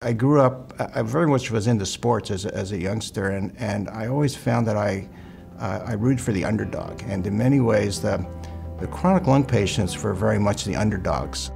I grew up, I very much was into sports as a youngster, and I always found that I rooted for the underdog. And in many ways, the chronic lung patients were very much the underdogs.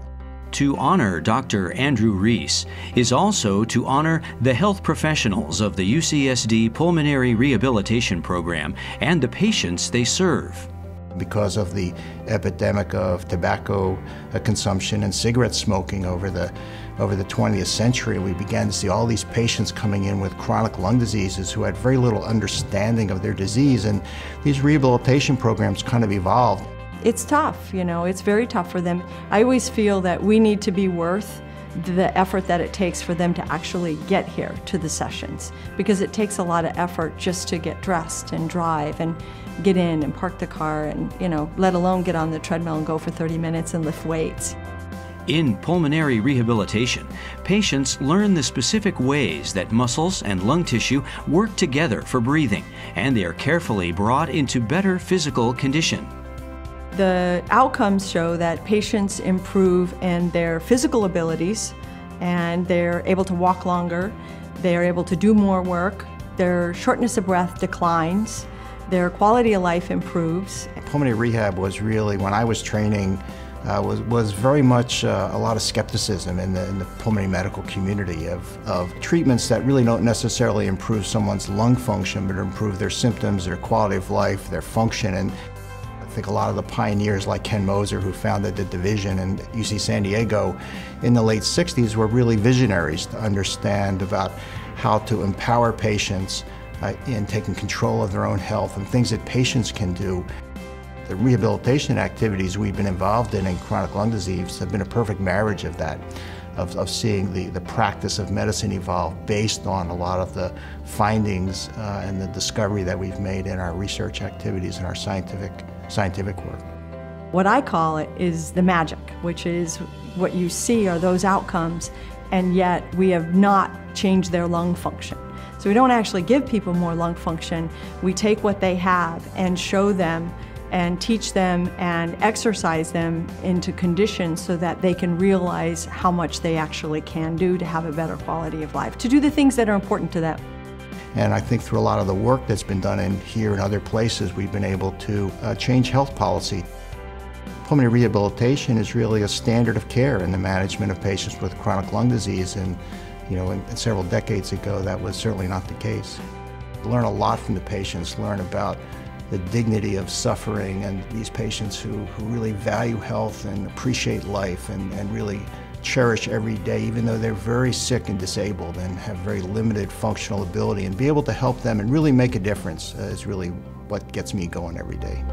To honor Dr. Andrew Ries is also to honor the health professionals of the UCSD Pulmonary Rehabilitation Program and the patients they serve. Because of the epidemic of tobacco consumption and cigarette smoking over the 20th century, we began to see all these patients coming in with chronic lung diseases who had very little understanding of their disease, and these rehabilitation programs kind of evolved. It's tough, it's very tough for them. I always feel that we need to be worth the effort that it takes for them to actually get here to the sessions, because it takes a lot of effort just to get dressed and drive and get in and park the car and, let alone get on the treadmill and go for 30 minutes and lift weights. In pulmonary rehabilitation, patients learn the specific ways that muscles and lung tissue work together for breathing, and they are carefully brought into better physical condition. The outcomes show that patients improve in their physical abilities, and they're able to walk longer, they're able to do more work, their shortness of breath declines, their quality of life improves. Pulmonary rehab was really, when I was training, was very much a lot of skepticism in the pulmonary medical community of treatments that really don't necessarily improve someone's lung function, but improve their symptoms, their quality of life, their function. And I think a lot of the pioneers like Ken Moser, who founded the division in UC San Diego in the late 60s, were really visionaries to understand about how to empower patients in taking control of their own health and things that patients can do. The rehabilitation activities we've been involved in chronic lung disease have been a perfect marriage of that, of seeing the practice of medicine evolve based on a lot of the findings and the discovery that we've made in our research activities and our scientific work. What I call it is the magic, which is what you see are those outcomes, and yet we have not changed their lung function. So we don't actually give people more lung function. We take what they have and show them and teach them and exercise them into conditions so that they can realize how much they actually can do to have a better quality of life, to do the things that are important to them. And I think through a lot of the work that's been done in here and other places, we've been able to change health policy. Pulmonary rehabilitation is really a standard of care in the management of patients with chronic lung disease, and several decades ago that was certainly not the case. Learn a lot from the patients, learn about the dignity of suffering, and these patients who really value health and appreciate life and really cherish every day, even though they're very sick and disabled and have very limited functional ability, and be able to help them and really make a difference is really what gets me going every day.